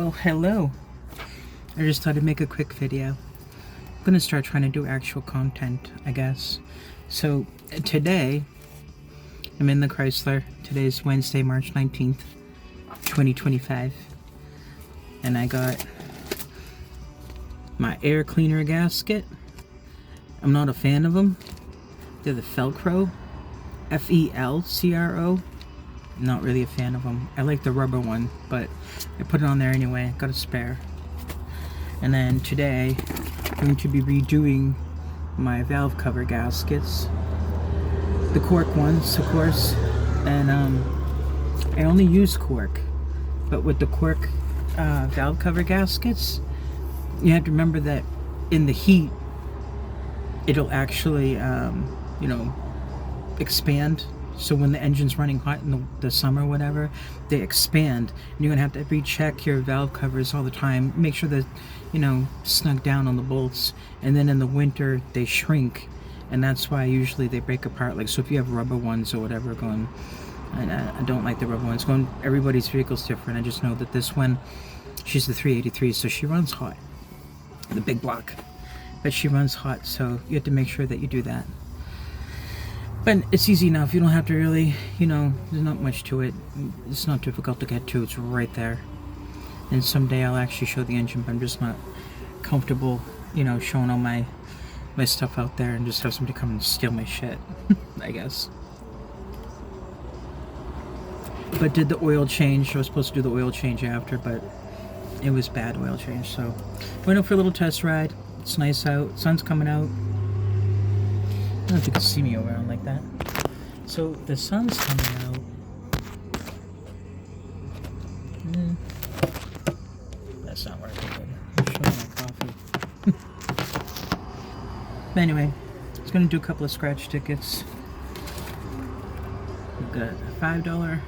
Well, hello. I just thought I'd make a quick video. I'm gonna start trying to do actual content, I guess. So, today, I'm in the Chrysler. Today's Wednesday, March 19th, 2025. And I got my air cleaner gasket. I'm not a fan of them. They're the Felcro. Felcro. Not really a fan of them. I like the rubber one, but I put it on there anyway. Got a spare. And then today, I'm going to be redoing my valve cover gaskets. The cork ones, of course. And I only use cork. But with the cork valve cover gaskets, you have to remember that in the heat, it'll actually, expand. So when the engine's running hot in the summer or whatever, they expand. And you're going to have to recheck your valve covers all the time. Make sure that, snug down on the bolts. And then in the winter, they shrink. And that's why usually they break apart. Like, so if you have rubber ones or whatever going, and I don't like the rubber ones going, everybody's vehicle's different. I just know that this one, she's the 383, so she runs hot. The big block. But she runs hot, so you have to make sure that you do that. But it's easy enough. You don't have to really, there's not much to it. It's not difficult to get to. It's right there. And someday I'll actually show the engine, but I'm just not comfortable, showing all my stuff out there and just have somebody come and steal my shit, I guess. But did the oil change. I was supposed to do the oil change after, but it was bad oil change. So went up for a little test ride. It's nice out. Sun's coming out. I don't know if you can see me around like that. So the sun's coming out. That's not working good. I'm showing my coffee. But anyway, I was gonna do a couple of scratch tickets. We've got a $5.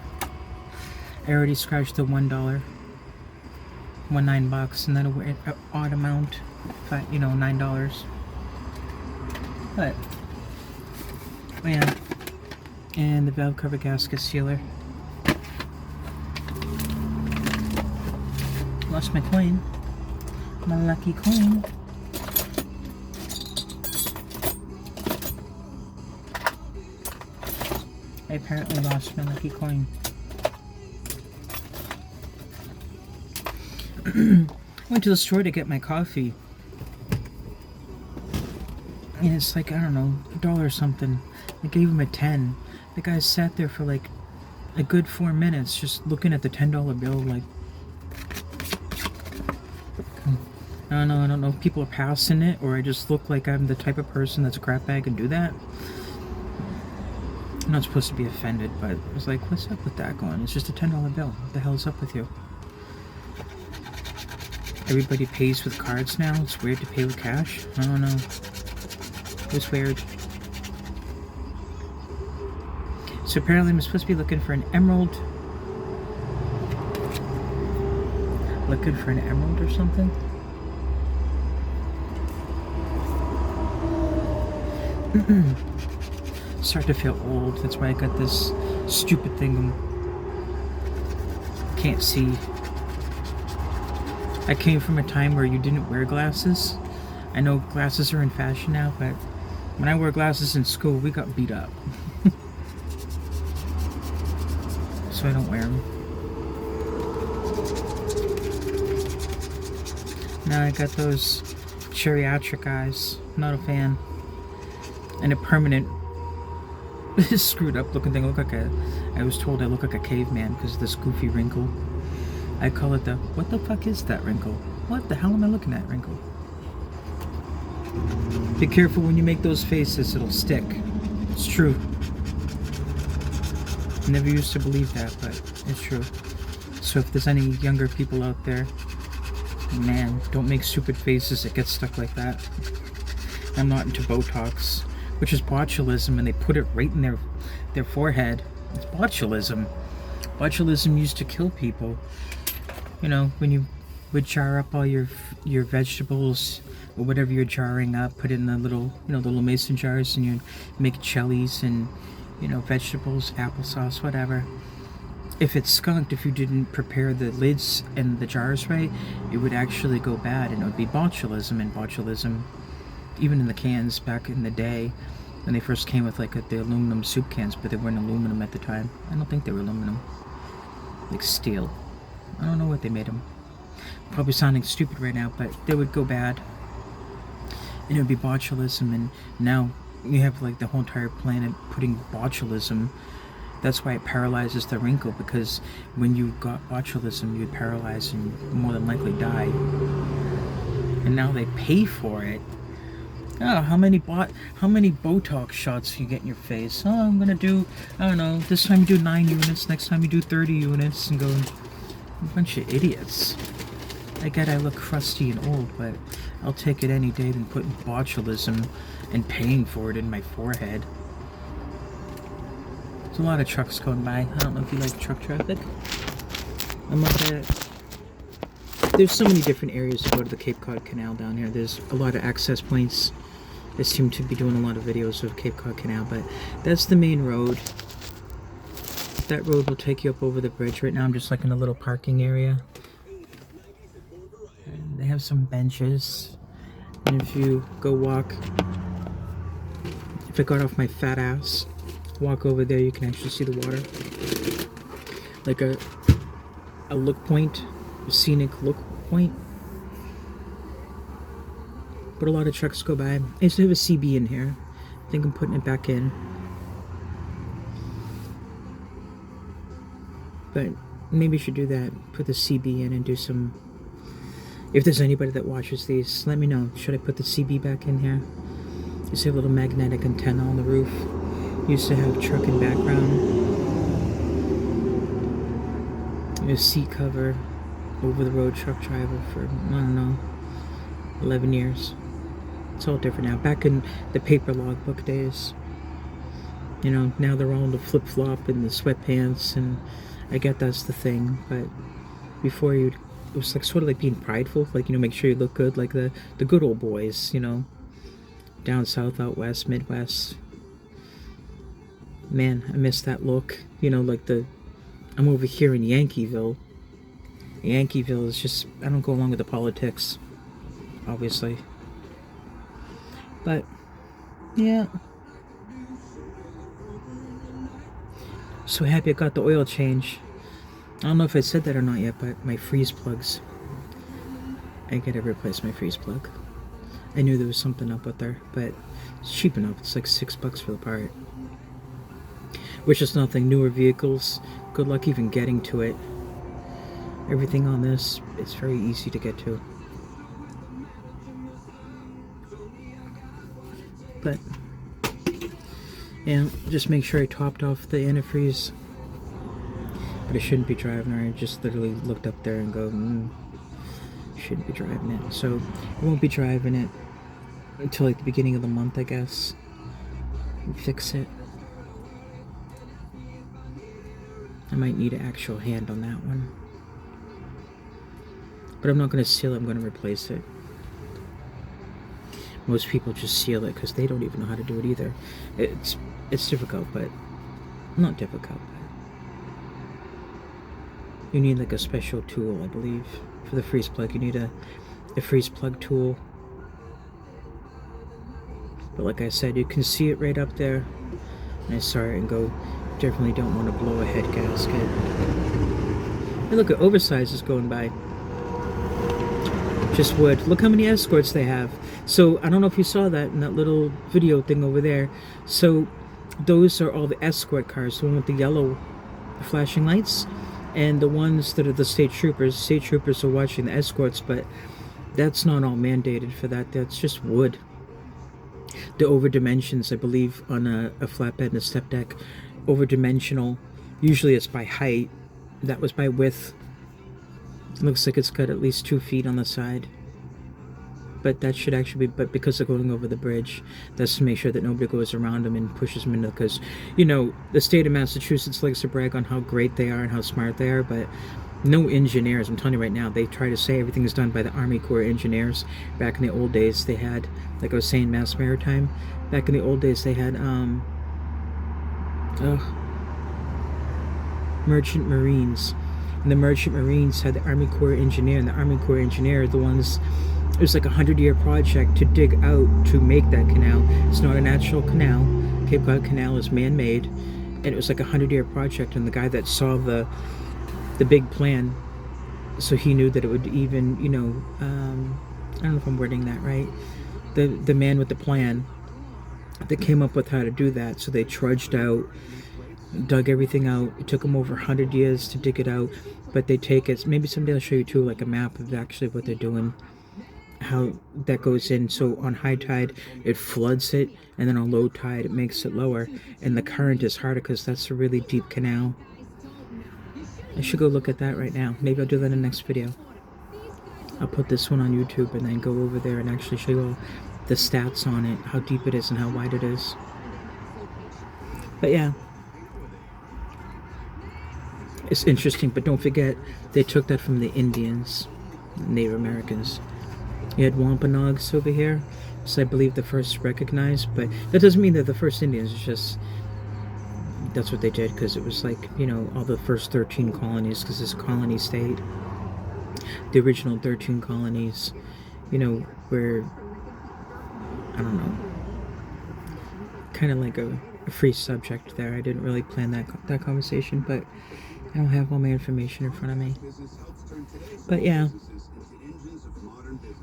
I already scratched the $1. $9, and then an odd amount, $9. But yeah, and the valve cover gasket sealer. Lost my coin. My lucky coin. I apparently lost my lucky coin. I went to the store to get my coffee. And it's like, I don't know, $1 or something. I gave him a 10. The guy sat there for like a good 4 minutes just looking at the $10 bill like, I don't know if people are passing it or I just look like I'm the type of person that's a crap bag and do that. I'm not supposed to be offended, but I was like, what's up with that going? It's just a $10 bill. What the hell's up with you? Everybody pays with cards now. It's weird to pay with cash. I don't know. It's weird. So apparently I'm supposed to be looking for an emerald. Looking for an emerald or something. Start to feel old. That's why I got this stupid thing. Can't see. I came from a time where you didn't wear glasses. I know glasses are in fashion now, but when I wore glasses in school, we got beat up. So I don't wear them. Now I got those geriatric eyes. Not a fan. And a permanent screwed up looking thing. I was told I look like a caveman because of this goofy wrinkle. I call it the, what the fuck is that wrinkle? What the hell am I looking at wrinkle? Be careful when you make those faces, it'll stick. It's true. I never used to believe that, but it's true. So if there's any younger people out there, man, don't make stupid faces that get stuck like that. I'm not into Botox, which is botulism, and they put it right in their forehead. It's botulism. Botulism used to kill people. When you would jar up all your vegetables or whatever you're jarring up, put it in the little, the little mason jars, and you make chilies and, vegetables, applesauce, whatever. if it's skunked, if you didn't prepare the lids and the jars right, it would actually go bad, and it would be botulism. And botulism, even in the cans back in the day, when they first came with like the aluminum soup cans, but they weren't aluminum at the time. I don't think they were aluminum, like steel. I don't know what they made them. Probably sounding stupid right now, but they would go bad, and it would be botulism. And now you have like the whole entire planet putting botulism. That's why it paralyzes the wrinkle, because when you got botulism, you'd paralyze and more than likely die. And now they pay for it. Oh, how many Botox shots you get in your face? Oh, I'm gonna do, I don't know, this time you do 9 units, next time you do 30 units, and go, a bunch of idiots. I get I look crusty and old, but I'll take it any day than putting botulism and paying for it in my forehead. There's a lot of trucks going by. I don't know if you like truck traffic. I'm up at... There's so many different areas to go to the Cape Cod Canal down here. There's a lot of access points. I seem to be doing a lot of videos of Cape Cod Canal, but that's the main road. That road will take you up over the bridge. Right now I'm just like in a little parking area. And they have some benches. And if you go walk... If I got off my fat ass, walk over there, you can actually see the water. Like a look point. A scenic look point. But a lot of trucks go by. I used to have a CB in here. I think I'm putting it back in. But maybe I should do that. Put the CB in and do some... If there's anybody that watches these, let me know. Should I put the CB back in here? Used to have a little magnetic antenna on the roof. Used to have truck in background. A seat cover. Over the road truck driver for, I don't know, 11 years. It's all different now. Back in the paper logbook days, you know, now they're all in the flip-flop and the sweatpants, and I get that's the thing, but before it was like sort of like being prideful, like, you know, make sure you look good, like the good old boys, you know, down south, out west, Midwest. Man, I miss that look, you know, like I'm over here in Yankeeville. Yankeeville is just, I don't go along with the politics, obviously. But, yeah. So happy I got the oil change. I don't know if I said that or not yet, but my freeze plugs. I gotta replace my freeze plug. I knew there was something up with there, but it's cheap enough. It's like $6 for the part. Which is nothing. Newer vehicles, good luck even getting to it. Everything on this, it's very easy to get to. But, yeah, just make sure I topped off the antifreeze. But I shouldn't be driving her. I just literally looked up there and go, shouldn't be driving it. So, I won't be driving it until like the beginning of the month, I guess. And fix it. I might need an actual hand on that one. But I'm not going to seal it, I'm going to replace it. Most people just seal it because they don't even know how to do it either. It's difficult, but not difficult. You need like a special tool, I believe, for the freeze plug. You need a freeze plug tool. But like I said, you can see it right up there. And I saw it and go, definitely don't want to blow a head gasket. Hey, look at oversized is going by. Just wood. Look how many escorts they have. So I don't know if you saw that in that little video thing over there. So those are all the escort cars, the one with the yellow flashing lights, and the ones that are the state troopers. State troopers are watching the escorts, but that's not all mandated for that. That's just wood. The over dimensions, I believe, on a flatbed and a step deck, over dimensional. Usually it's by height. That was by width. Looks like it's got at least 2 feet on the side. But that should actually be, but because they're going over the bridge, that's to make sure that nobody goes around them and pushes them into, because, you know, the state of Massachusetts likes to brag on how great they are and how smart they are, but no engineers, I'm telling you right now, they try to say everything is done by the Army Corps engineers. Back in the old days, they had, like I was saying, Mass Maritime, back in the old days, they had, Merchant Marines. And the Merchant Marines had the Army Corps Engineer, and the Army Corps Engineer are the ones. It was like a 100-year project to dig out to make that canal. It's not a natural canal. Cape Cod Canal is man-made, and it was like a 100-year project. And the guy that saw the big plan, so he knew that it would even, I don't know if I'm wording that right. The man with the plan that came up with how to do that. So they trudged out, dug everything out. It took them over 100 years to dig it out, but they take it. Maybe someday I'll show you too, like a map of actually what they're doing, how that goes in. So on high tide, it floods it, and then on low tide, it makes it lower, and the current is harder because that's a really deep canal. I should go look at that right now. Maybe I'll do that in the next video. I'll put this one on YouTube and then go over there and actually show you all the stats on it, how deep it is and how wide it is. But yeah, it's interesting. But don't forget, they took that from the Indians, Native Americans. You had Wampanoags over here, so I believe the first recognized, but that doesn't mean they're the first Indians. It's just that's what they did, because it was like, all the first 13 colonies, because it's a colony state. The original 13 colonies, were, I don't know, kind of like a free subject there. I didn't really plan that conversation, but I don't have all my information in front of me. But yeah,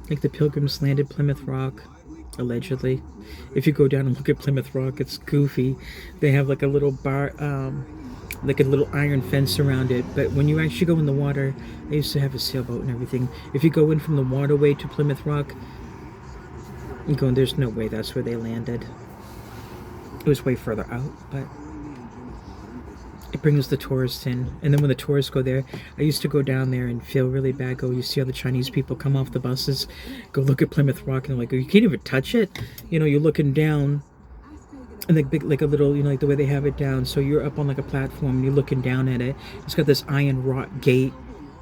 like the Pilgrims landed Plymouth Rock, allegedly. If you go down and look at Plymouth Rock, it's goofy. They have like a little bar, like a little iron fence around it. But when you actually go in the water, I used to have a sailboat and everything. If you go in from the waterway to Plymouth Rock, you go, there's no way that's where they landed. It was way further out, but it brings the tourists in. And then when the tourists go there, I used to go down there and feel really bad. You see all the Chinese people come off the buses, go look at Plymouth Rock, and they're like, oh, you can't even touch it. You're looking down, and like a little, like the way they have it down. So you're up on like a platform, and you're looking down at it. It's got this iron rock gate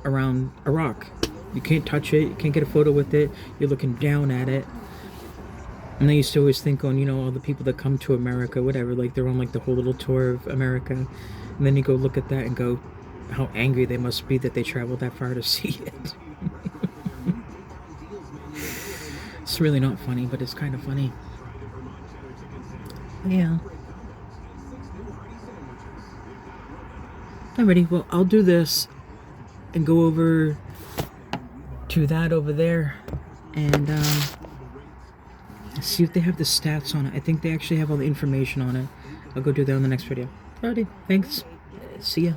around a rock. You can't touch it. You can't get a photo with it. You're looking down at it. And I used to always think on, all the people that come to America, whatever, like they're on like the whole little tour of America. And then you go look at that and go, how angry they must be that they traveled that far to see it. It's really not funny, but it's kind of funny. Yeah. Alrighty, well, I'll do this and go over to that over there and see if they have the stats on it. I think they actually have all the information on it. I'll go do that on the next video. Alrighty, thanks. See ya.